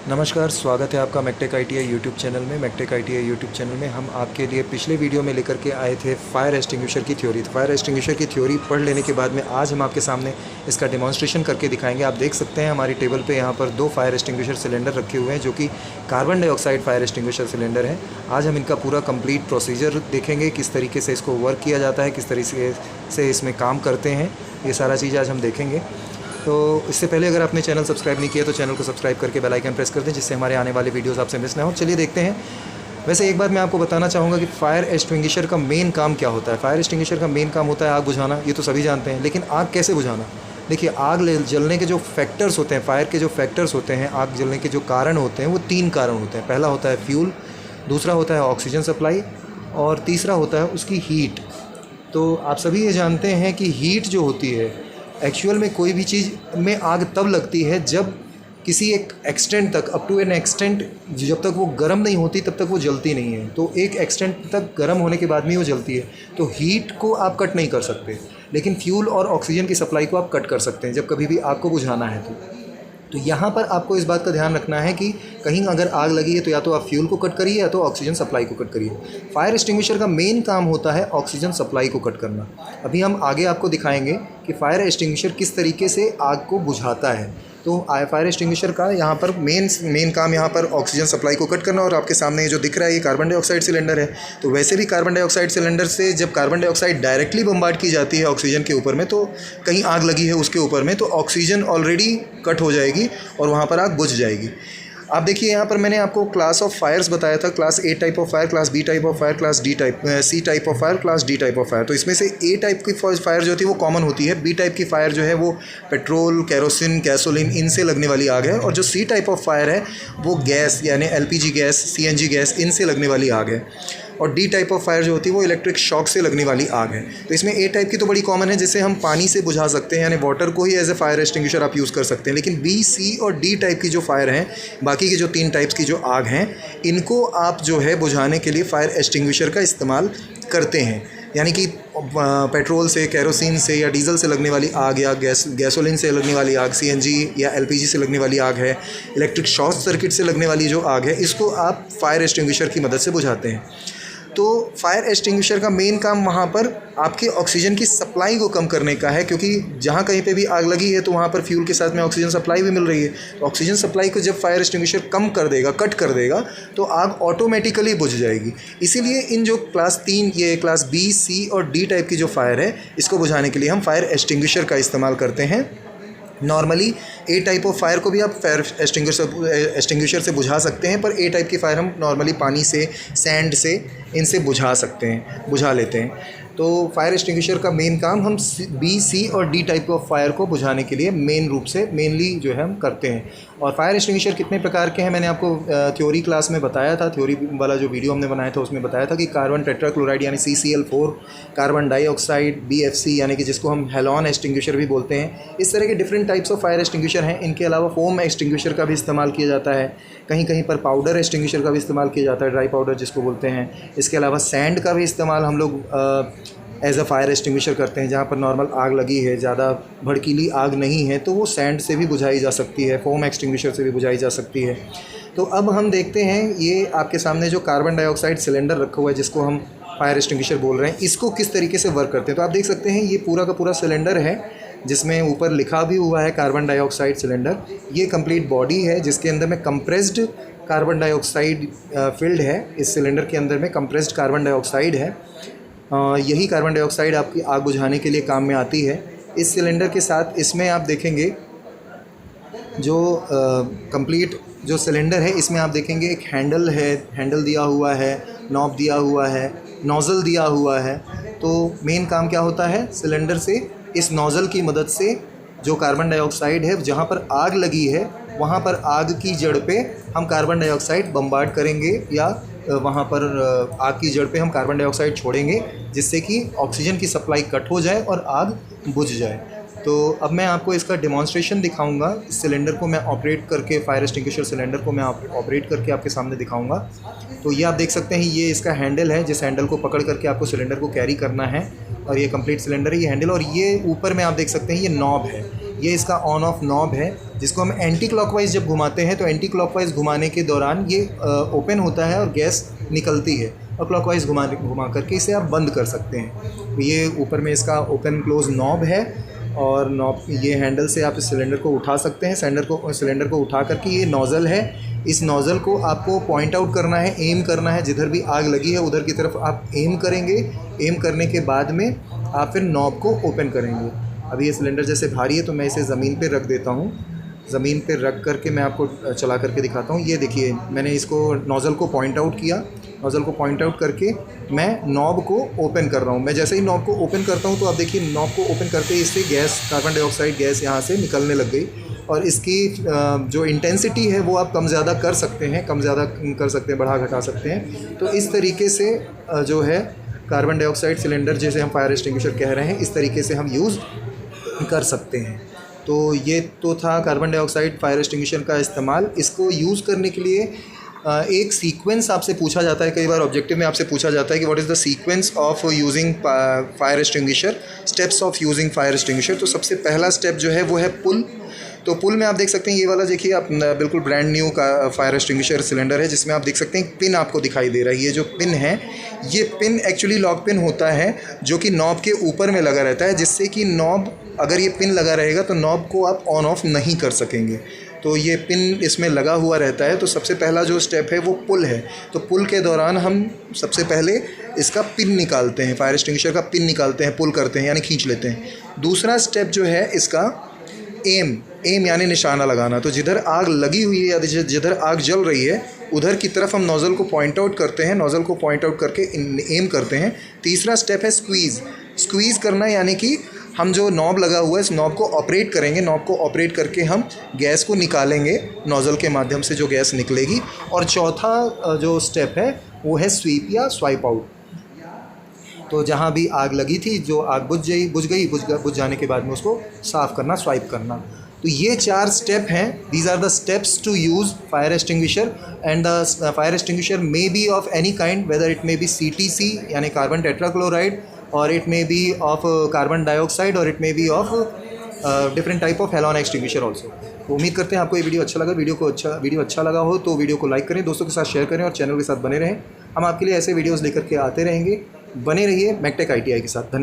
नमस्कार, स्वागत है आपका मैकटेक आईटीआई यूट्यूब चैनल में। मैकटेक आईटीआई यूट्यूब चैनल में हम आपके लिए पिछले वीडियो में लेकर के आए थे फायर एक्सटिंग्विशर की थ्योरी। तो फायर एक्सटिंग्विशर की थ्योरी पढ़ लेने के बाद में आज हम आपके सामने इसका डेमोंस्ट्रेशन करके दिखाएंगे। आप देख सकते हैं हमारी टेबल पे यहाँ पर 2 फायर एक्सटिंग्विशर सिलेंडर रखे हुए हैं जो कि carbon dioxide fire extinguisher cylinder हैं। आज हम इनका पूरा कंप्लीट प्रोसीजर देखेंगे, किस तरीके से इसको वर्क किया जाता है, किस तरीके से इसमें काम करते हैं, ये सारा चीज़ आज हम देखेंगे। तो इससे पहले अगर आपने चैनल सब्सक्राइब नहीं किया तो चैनल को सब्सक्राइब करके बेल आइकन प्रेस कर दें, जिससे हमारे आने वाले वीडियोस आपसे मिस ना हो। चलिए देखते हैं। वैसे एक बात मैं आपको बताना चाहूँगा कि फायर एक्सटिंग्विशर का मेन काम क्या होता है। फायर एक्सटिंग्विशर का मेन काम होता है आग बुझाना, ये तो सभी जानते हैं। लेकिन आग कैसे बुझाना? देखिए, आग जलने के जो फैक्टर्स होते हैं, फायर के जो फैक्टर्स होते हैं, आग जलने के जो कारण होते हैं, वो 3 कारण होते हैं। पहला होता है फ्यूल, दूसरा होता है ऑक्सीजन सप्लाई, और तीसरा होता है उसकी हीट। तो आप सभी ये जानते हैं कि हीट जो होती है, एक्चुअल में कोई भी चीज़ में आग तब लगती है जब किसी एक एक्सटेंट तक, अप टू एन एक्सटेंट, जब तक वो गर्म नहीं होती तब तक वो जलती नहीं है। तो एक एक्सटेंट तक गर्म होने के बाद में वो जलती है। तो हीट को आप कट नहीं कर सकते, लेकिन फ्यूल और ऑक्सीजन की सप्लाई को आप कट कर सकते हैं जब कभी भी आग को बुझाना है। तो यहाँ पर आपको इस बात का ध्यान रखना है कि कहीं अगर आग लगी है तो या तो आप फ्यूल को कट करिए या तो ऑक्सीजन सप्लाई को कट करिए। फायर एक्सटिंग्विशर का मेन काम होता है ऑक्सीजन सप्लाई को कट करना। अभी हम आगे आपको दिखाएंगे कि फायर एक्सटिंग्विशर किस तरीके से आग को बुझाता है। तो फायर एक्सटिंग्विशर का यहाँ पर मेन काम यहाँ पर ऑक्सीजन सप्लाई को कट करना। और आपके सामने ये जो दिख रहा है ये कार्बन डाइऑक्साइड सिलेंडर है। तो वैसे भी कार्बन डाइऑक्साइड सिलेंडर से जब कार्बन डाइऑक्साइड डायरेक्टली बम्बार्ड की जाती है ऑक्सीजन के ऊपर में, तो कहीं आग लगी है उसके ऊपर में, तो ऑक्सीजन ऑलरेडी कट हो जाएगी और वहाँ पर आग बुझ जाएगी। आप देखिए यहाँ पर मैंने आपको क्लास ऑफ फायर्स बताया था, class A type of fire, class B type of fire, class C type of fire, class D type of fire. तो इसमें से ए टाइप की फायर जो होती है वो कॉमन होती है। बी टाइप की फायर जो है वो पेट्रोल, केरोसिन, गैसोलीन, इनसे लगने वाली आग है। और जो सी टाइप ऑफ फायर है वो गैस यानी एलपीजी गैस, सीएनजी गैस, इनसे लगने वाली आग है। और डी टाइप ऑफ फायर जो होती है वो इलेक्ट्रिक शॉक से लगने वाली आग है। तो इसमें ए टाइप की तो बड़ी कॉमन है, जिसे हम पानी से बुझा सकते हैं, यानी वाटर को ही एज ए फायर एक्सटिंग्विशर आप यूज़ कर सकते हैं। लेकिन बी, सी और डी टाइप की जो फायर हैं, बाकी की जो 3 टाइप्स की जो आग हैं, इनको आप जो है बुझाने के लिए फायर एक्सटिंग्विशर का इस्तेमाल करते हैं। यानी कि पेट्रोल से, केरोसिन से या डीजल से लगने वाली आग, या गैसोलीन से लगने वाली आग, सीएनजी या एलपीजी से लगने वाली आग है, इलेक्ट्रिक शॉर्ट सर्किट से लगने वाली जो आग है, इसको आप फायर एक्सटिंग्विशर की मदद से बुझाते हैं। तो फायर एक्सटिंग्विशर का मेन काम वहाँ पर आपके ऑक्सीजन की सप्लाई को कम करने का है, क्योंकि जहाँ कहीं पे भी आग लगी है तो वहाँ पर फ्यूल के साथ में ऑक्सीजन सप्लाई भी मिल रही है। तो ऑक्सीजन सप्लाई को जब फायर एक्सटिंग्विशर कम कर देगा, कट कर देगा, तो आग ऑटोमेटिकली बुझ जाएगी। इसीलिए इन जो क्लास 3, ये क्लास बी, सी और डी टाइप की जो फायर है, इसको बुझाने के लिए हम फायर एक्सटिंग्विशर का इस्तेमाल करते हैं। Normally A type of fire को भी आप फायर एक्सटिंग्विशर से बुझा सकते हैं, पर ए टाइप की फायर हम नॉर्मली पानी से, सैंड से, इनसे बुझा सकते हैं, बुझा लेते हैं। तो फायर एक्सटिंग्विशर का मेन काम हम बी, सी और डी टाइप ऑफ फायर को बुझाने के लिए मेनली जो है हम करते हैं। और फायर एक्सटिंग्विशर कितने प्रकार के हैं मैंने आपको थ्योरी क्लास में बताया था। थ्योरी वाला जो वीडियो हमने बनाया था उसमें बताया था कि कार्बन टेट्राक्लोराइड यानी CCl4, कार्बन डाइऑक्साइड BFC यानी कि जिसको हम हेलोन एक्सटिंग्विशर भी बोलते हैं, इस तरह के different types of fire extinguisher हैं। इनके अलावा फोम एक्सटिंग्विशर का भी इस्तेमाल किया जाता है। कहीं कहीं पर पाउडर एक्सटिंग्विशर का भी इस्तेमाल किया जाता है, ड्राई पाउडर जिसको बोलते हैं। इसके अलावा सैंड का भी इस्तेमाल हम लोग एज अ फायर एक्सटिंग्विशर करते हैं। जहाँ पर नॉर्मल आग लगी है, ज़्यादा भड़कीली आग नहीं है, तो वो सैंड से भी बुझाई जा सकती है, फोम एक्सटिंग्विशर से भी बुझाई जा सकती है। तो अब हम देखते हैं, ये आपके सामने जो कार्बन डाइऑक्साइड सिलेंडर रखा हुआ है, जिसको हम फायर एक्सटिंग्विशर बोल रहे हैं, इसको किस तरीके से वर्क करते हैं। तो आप देख सकते हैं ये पूरा का पूरा सिलेंडर है, जिसमें ऊपर लिखा भी हुआ है कार्बन डाइऑक्साइड सिलेंडर। ये कंप्लीट बॉडी है जिसके अंदर में कंप्रेस्ड कार्बन डाइऑक्साइड फिल्ड है। इस सिलेंडर के अंदर में कंप्रेस्ड कार्बन डाइऑक्साइड है। यही कार्बन डाइऑक्साइड आपकी आग बुझाने के लिए काम में आती है। इस सिलेंडर के साथ इसमें आप देखेंगे जो कंप्लीट जो सिलेंडर है, इसमें आप देखेंगे एक हैंडल है, हैंडल दिया हुआ है, नॉब दिया हुआ है, नोज़ल दिया हुआ है। तो मेन काम क्या होता है, सिलेंडर से इस नोज़ल की मदद से जो कार्बन डाइऑक्साइड है, जहाँ पर आग लगी है वहाँ पर आग की जड़ पे हम कार्बन डाइऑक्साइड बम्बार्ड करेंगे, या वहाँ पर आग की जड़ पे हम कार्बन डाइऑक्साइड छोड़ेंगे, जिससे कि ऑक्सीजन की सप्लाई कट हो जाए और आग बुझ जाए। तो अब मैं आपको इसका डेमोंस्ट्रेशन दिखाऊंगा। इस सिलेंडर को मैं ऑपरेट करके, फायर एक्सटिंग्विशर सिलेंडर को मैं ऑपरेट करके आपके सामने दिखाऊंगा। तो ये आप देख सकते हैं, ये इसका हैंडल है, जिस हैंडल को पकड़ करके आपको सिलेंडर को कैरी करना है। और ये कंप्लीट सिलेंडर है, ये हैंडल। और ये ऊपर में आप देख सकते हैं ये नॉब है, ये इसका ऑन ऑफ नॉब है, जिसको हम एंटी क्लॉकवाइज जब घुमाते हैं तो एंटी क्लॉकवाइज घुमाने के दौरान ये ओपन होता है और गैस निकलती है, और क्लॉकवाइज घुमा करके इसे आप बंद कर सकते हैं। तो ये ऊपर में इसका ओपन क्लोज नॉब है, और नॉब ये हैंडल से आप इस सिलेंडर को उठा सकते हैं। सिलेंडर को उठा करके ये नोज़ल है, इस नोज़ल को आपको पॉइंट आउट करना है, एम करना है, जिधर भी आग लगी है उधर की तरफ आप एम करेंगे। एम करने के बाद में आप फिर नॉब को ओपन करेंगे। अभी ये सिलेंडर जैसे भारी है तो मैं इसे ज़मीन पे रख देता हूँ। ज़मीन पे रख करके मैं आपको चला करके दिखाता हूँ। ये देखिए, मैंने इसको नोज़ल को पॉइंट आउट किया, नोज़ल को पॉइंट आउट करके मैं नॉब को ओपन कर रहा हूँ। मैं जैसे ही नॉब को ओपन करता हूँ तो आप देखिए नॉब को ओपन करते ही इससे गैस, कार्बन डाइऑक्साइड गैस यहाँ से निकलने लग गई, और इसकी जो इंटेंसिटी है वो आप कम ज़्यादा कर सकते हैं, बढ़ा घटा सकते हैं। तो इस तरीके से जो है कार्बन डाइऑक्साइड सिलेंडर, जैसे हम फायर एक्सटिंग्विशर कह रहे हैं, इस तरीके से हम यूज़ कर सकते हैं। तो ये तो था कार्बन डाइऑक्साइड फायर एक्सटिंग्विशर का इस्तेमाल। इसको यूज़ करने के लिए एक सीक्वेंस आपसे पूछा जाता है, कई बार ऑब्जेक्टिव में आपसे पूछा जाता है कि what is the sequence of using fire extinguisher, steps of using fire extinguisher. तो सबसे पहला स्टेप जो है वो है पुल। तो पुल में आप देख सकते हैं, ये वाला देखिए आप बिल्कुल ब्रांड न्यू का फायर एक्सटिंग्विशर सिलेंडर है, जिसमें आप देख सकते हैं पिन आपको दिखाई दे रहा है। ये जो पिन है, ये पिन एक्चुअली लॉक पिन होता है, जो कि नॉब के ऊपर में लगा रहता है, जिससे कि नॉब, अगर ये पिन लगा रहेगा तो नॉब को आप ऑन ऑफ नहीं कर सकेंगे। तो ये पिन इसमें लगा हुआ रहता है। तो सबसे पहला जो स्टेप है वो पुल है। तो पुल के दौरान हम सबसे पहले इसका पिन निकालते हैं, फायर एक्सटिंग्विशर का पिन निकालते हैं, पुल करते हैं यानी खींच लेते हैं। दूसरा स्टेप जो है इसका एम यानी निशाना लगाना। तो जिधर आग लगी हुई है या जिधर आग जल रही है उधर की तरफ हम नोज़ल को पॉइंट आउट करते हैं, नोज़ल को पॉइंट आउट करके एम करते हैं। तीसरा स्टेप है स्क्वीज़ करना, यानी कि हम जो नॉब लगा हुआ है इस नॉब को ऑपरेट करेंगे, नॉब को ऑपरेट करके हम गैस को निकालेंगे नोज़ल के माध्यम से, जो गैस निकलेगी। और चौथा जो स्टेप है वो है स्वीप या स्वाइप आउट। तो जहाँ भी आग लगी थी, जो आग बुझ जाने के बाद में उसको साफ़ करना, स्वाइप करना। तो ये 4 स्टेप हैं। These are the steps to use fire extinguisher, and the fire extinguisher may be of any kind, whether it may be CTC यानी कार्बन टेट्राक्लोराइड, और it may be of carbon dioxide, और it may be of different type of halon extinguisher also. तो उम्मीद करते हैं आपको ये video अच्छा लगा। वीडियो अच्छा लगा हो तो वीडियो को लाइक करें, दोस्तों के साथ शेयर करें, और चैनल के साथ बने रहें। हम आपके लिए ऐसे वीडियोज़ लेकर के आते रहेंगे। बने रहिए मैकटेक ITI के साथ। धन्यवाद।